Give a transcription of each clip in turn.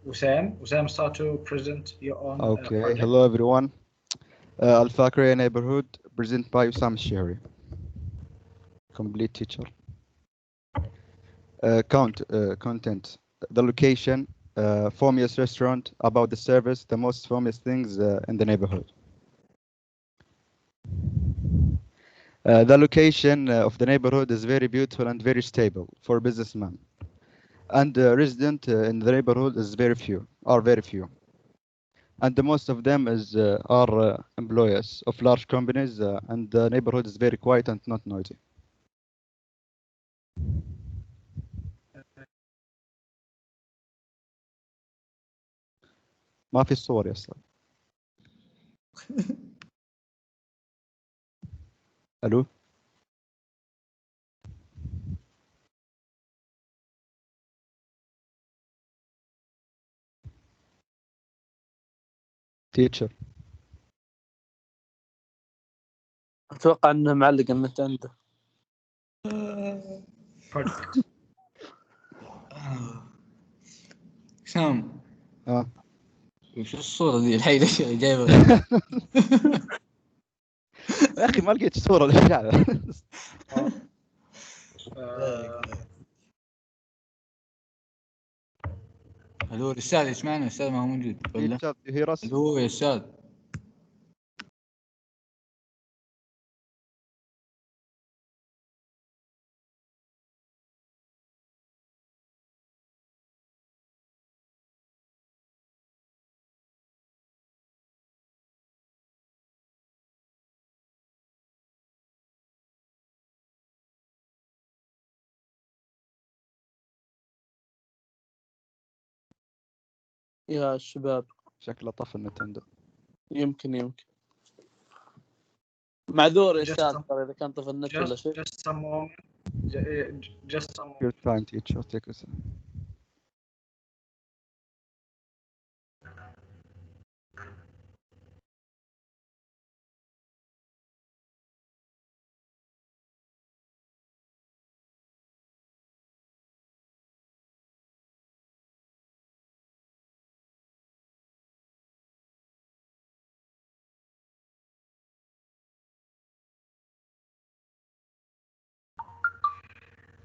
Wissam, start to present your own Okay, project. hello everyone. Al Fakri neighborhood presented by Usam Shehri, complete teacher. Content, the location, famous restaurant, about the service, the most famous things in the neighborhood. The location of the neighborhood is very beautiful and very stable for businessmen. And resident in the neighborhood is very few. And the most of them are employees of large companies, and the neighborhood is very quiet and not noisy. ما في صور يا استاذ. الو تيتشر. اتوقع انه معلق النت عنده. project. سام وش الصورة دي الحين ليش جايبها؟ يا اخي ما لقيت صورة للشعب. هلو الأستاذ يسمعنا؟ الأستاذ ما هو موجود ولا؟ هلو يا أستاذ. يا الشباب شكله طفى النت عنده. يمكن معذور يا استاذ اذا كان طفى النت ولا شيء. Just some moment. Just some moment. Your time, teacher. Take a second.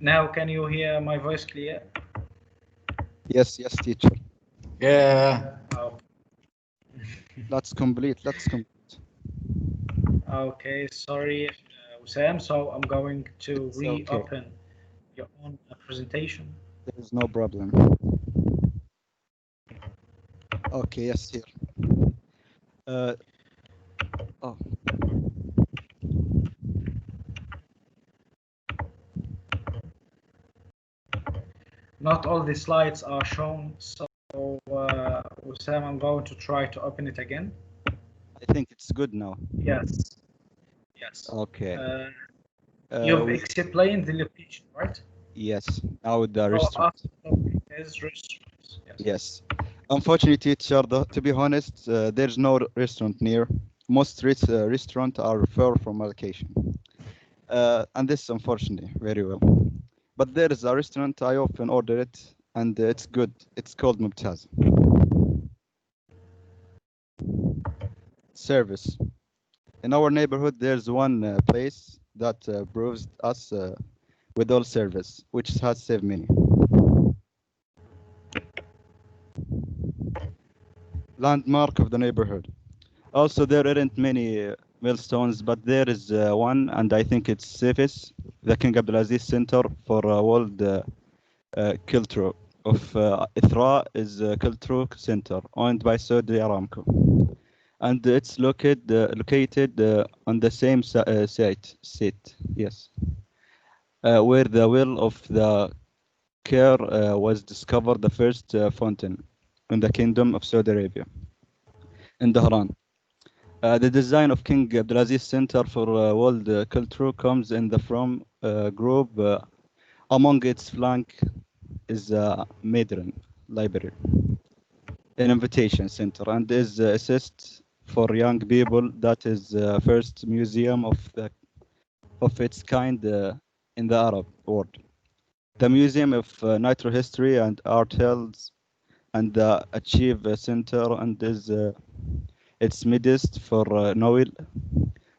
Now, can you hear my voice clear? Yes, teacher. Yeah. Oh. That's complete. Okay, sorry, Wissam. So I'm going to reopen your own presentation. There is no problem. Okay, yes, here. Not all the slides are shown, so Wissam, I'm going to try to open it again. I think it's good now. Yes. Okay. You've explained the location, right? Yes. Now the restaurant. Is restaurants. Yes. Unfortunately, teacher, to be honest, there's no restaurant near. Most restaurants are far from location. And this, unfortunately, very well. But there is a restaurant, I often order it, and it's good. It's called Mubtaz. Service. In our neighborhood, there's one place that provides us with all service, which has saved many. Landmark of the neighborhood. Also, there aren't many milestones, but there is one, and I think it's safest. The King Abdulaziz Center for World Culture of Ithra is a cultural center owned by Saudi Aramco, and it's located on the same site. Yes, where the well of the Caire was discovered, the first fountain in the Kingdom of Saudi Arabia, in Dhahran. The design of King Abdulaziz Center for World Culture comes in the from group. Among its flank is a Medran Library, an invitation center, and is assist for young people. That is the first museum of its kind in the Arab world. The Museum of Natural History and Art holds and the Achieve Center, and is its midst for Noel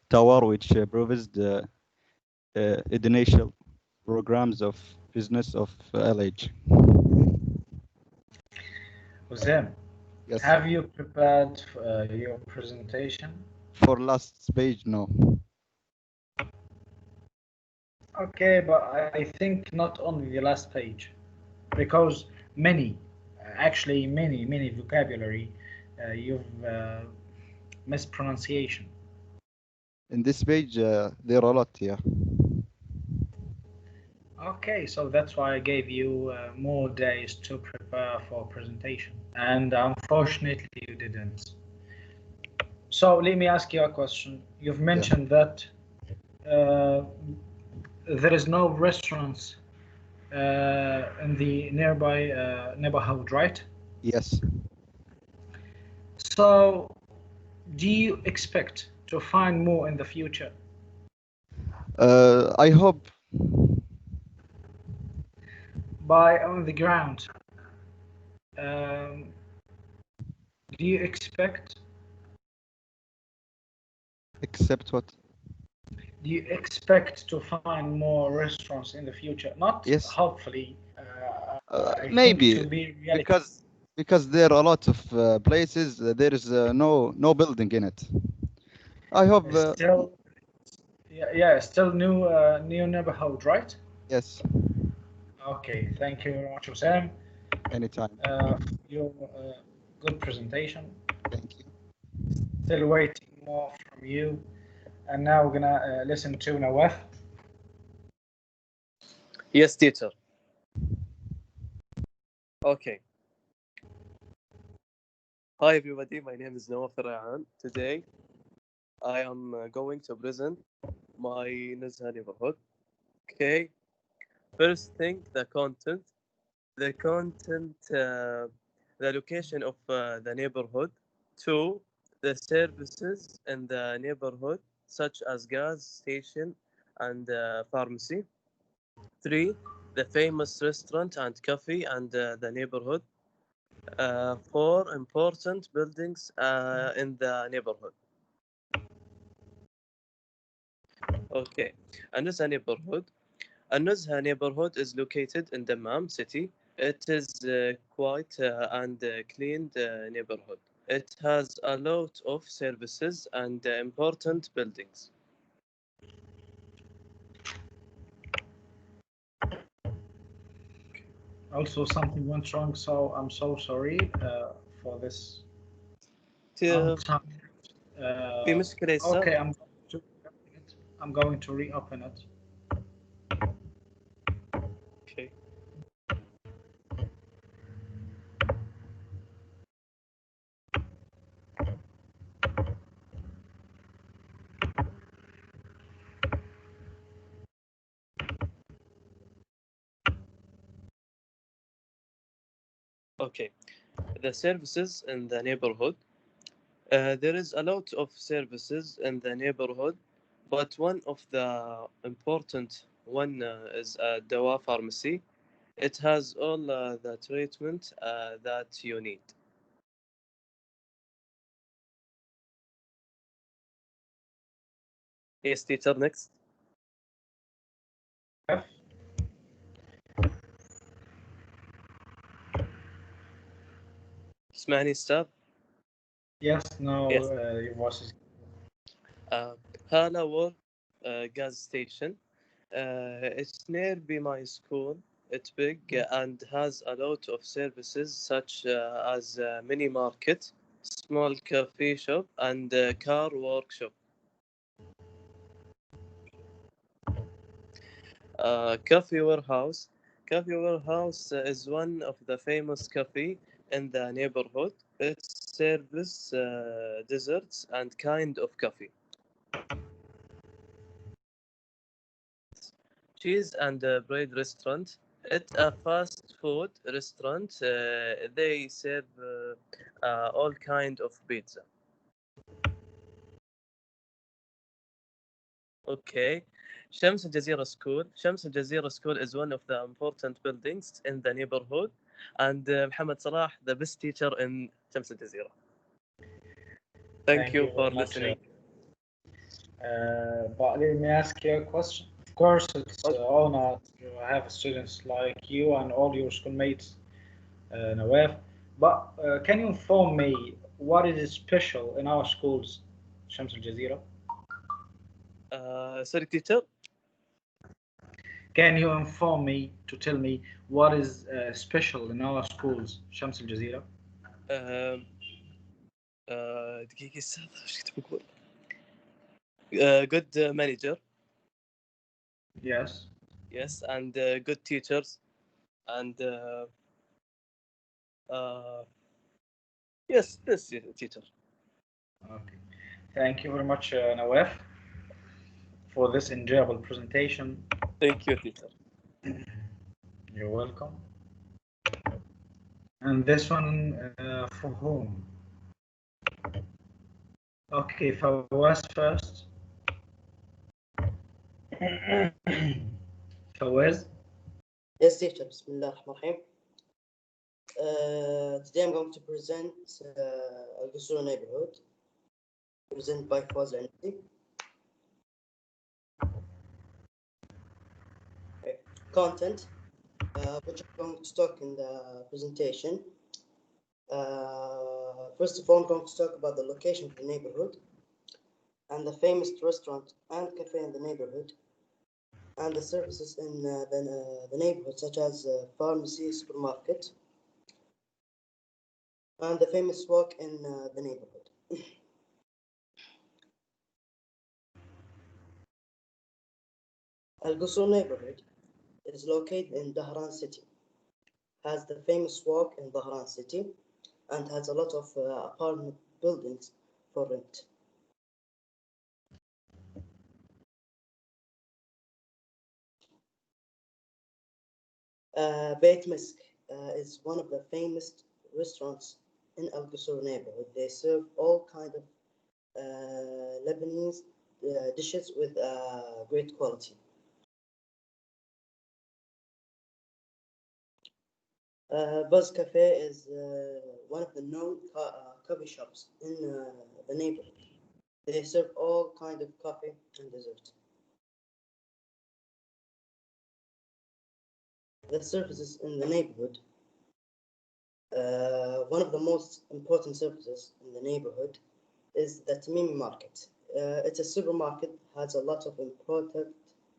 Tower, which provides the initial programs of business of LH. Hussein, Yes. have you prepared your presentation? For last page, no. Okay, but I think not only the last page, because many vocabulary, you've mispronunciation. In this page, there are a lot, yeah. Okay, so that's why I gave you more days to prepare for presentation, and unfortunately you didn't. So let me ask you a question. You've mentioned that uh, there is no restaurants in the nearby neighborhood, right? Yes. So do you expect to find more in the future? I hope. By on the ground, um, do you expect? Except what? Do you expect to find more restaurants in the future? Not Yes. hopefully. I think Maybe to be reality. because there are a lot of places there is no building in it. I hope. Still, yeah, still new neighborhood, right? Yes. Okay, thank you very much, Sam. Anytime. Your good presentation. Thank you. Still waiting more from you. And now we're gonna listen to Nawaf. Yes, teacher. Okay. Hi, everybody. My name is Nawaf Rayhan. Today, I am going to present my Nuzha neighborhood. Okay. First thing, the content. The content, the location of the neighborhood. Two, the services in the neighborhood, such as gas station and pharmacy. Three, the famous restaurant and cafe and the neighborhood. Four, important buildings in the neighborhood. Okay, Anuzha neighborhood. Anuzha neighborhood is located in Dammam city. It is quiet and clean neighborhood. It has a lot of services and important buildings. Also, something went wrong, so I'm so sorry for this. في Uh, مشكلة يسار. okay, I'm going to reopen it. Okay. Okay, the services in the neighborhood. There is a lot of services in the neighborhood, but one of the important one is a Dawa pharmacy. It has all the treatment that you need. Yes, teacher, next. اسمعني استاذ. Yes, no, Yes. your voice is. Hala World gas station. It's nearby my school. It's big and has a lot of services such as mini market, small coffee shop, and car workshop. Coffee warehouse. Coffee warehouse is one of the famous coffee in the neighborhood. It serves desserts and kind of coffee. Cheese and bread restaurant. It's a fast food restaurant. They serve all kind of pizza. Okay. Shams Al Jazeera School. Shams Al Jazeera School is one of the important buildings in the neighborhood. and Muhammad Salah, the best teacher in Shams al-Jazeera. Thank you for listening. But let me ask you a question. Of course, it's honor to have students like you and all your schoolmates, Nawaf. But can you inform me what is special in our schools, Shams al-Jazeera? Sorry, teacher. Can you inform me to tell me what is special in our schools, Shams al-Jazeera? دقيقة أستاذ إيش كنت بقول؟ Good manager. Yes. Yes, and good teachers, and yes, this teacher. Okay. Thank you very much, Nawaf, for this enjoyable presentation. Thank you, teacher. You're welcome. And this one for whom? Okay, Fawaz first. Fawaz? Yes, teacher. Bismillah ar-Rahman ar-Rahim. Today I'm going to present Al-Qusur neighborhood, presented by Fawaz Andy. Okay. Content, which I'm going to talk in the presentation. First of all, I'm going to talk about the location of the neighborhood and the famous restaurant and cafe in the neighborhood, and the services in the neighborhood, such as pharmacy, supermarket, and the famous walk in the neighborhood. Al-Qusur neighborhood is located in Dhahran city, has the famous walk in Dhahran city, and has a lot of apartment buildings for rent. Beit Misk is one of the famous restaurants in Al-Qusur neighborhood. They serve all kind of Lebanese dishes with great quality. Buzz Cafe is one of the known coffee shops in the neighborhood. They serve all kind of coffee and dessert. The services in the neighborhood. One of the most important services in the neighborhood is the Tamimi market. It's a supermarket, has a lot of imported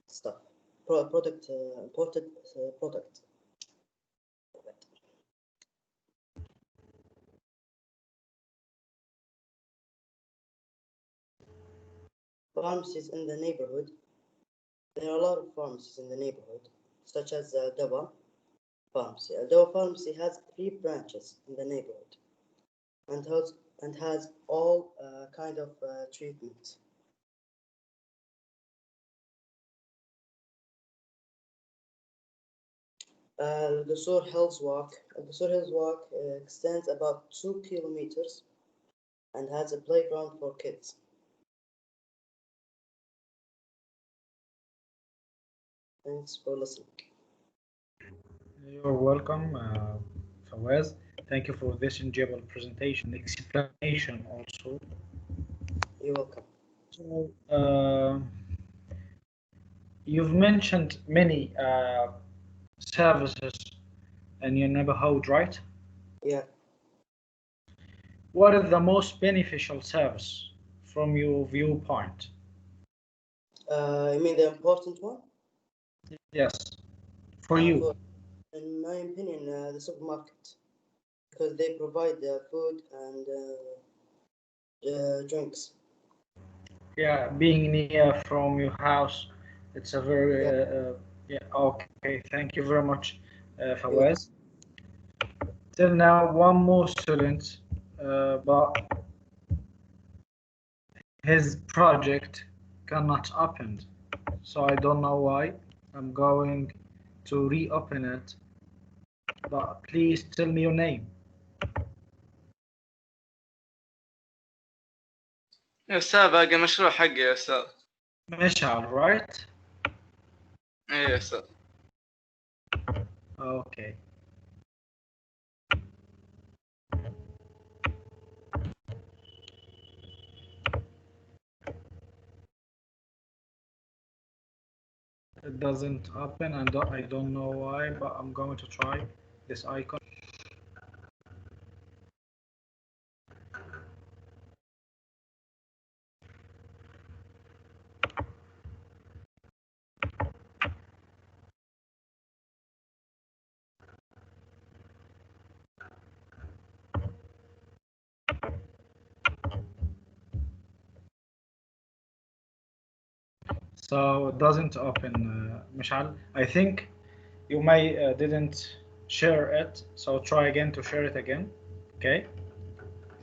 stuff, imported product. Pharmacies in the neighborhood. There are a lot of pharmacies in the neighborhood, such as Dawa Pharmacy. Dawa Pharmacy has 3 branches in the neighborhood and has all kind of treatment. Al-Qusur Hills Walk. Al-Qusur Hills Walk extends about 2 kilometers and has a playground for kids. Thanks for listening. You're welcome, Fawaz. Thank you for this enjoyable presentation, explanation also. You're welcome. So, you've mentioned many services in your neighborhood, right? Yeah. What is the most beneficial service from your viewpoint? You mean the important one? Yes, for you. In my opinion, the supermarket, because they provide food and drinks. Yeah, being near from your house, it's a very yeah. Okay, thank you very much, Fawaz. Till now, one more student, but his project cannot open, so I don't know why. I'm going to reopen it, but please tell me your name. يا أستاذ باقي مشروع حقي يا أستاذ. Mishal, right? إيه يا أستاذ. Okay. it doesn't open, and I don't know why, but I'm going to try this icon. So it doesn't open, Mishal. I think you may didn't share it, so try again to share it again. Okay.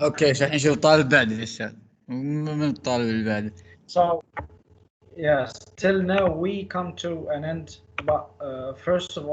اوكي الحين شوف الطالب بعد يا استاذ من الطالب اللي بعده. So yes, till now we come to an end, but first of all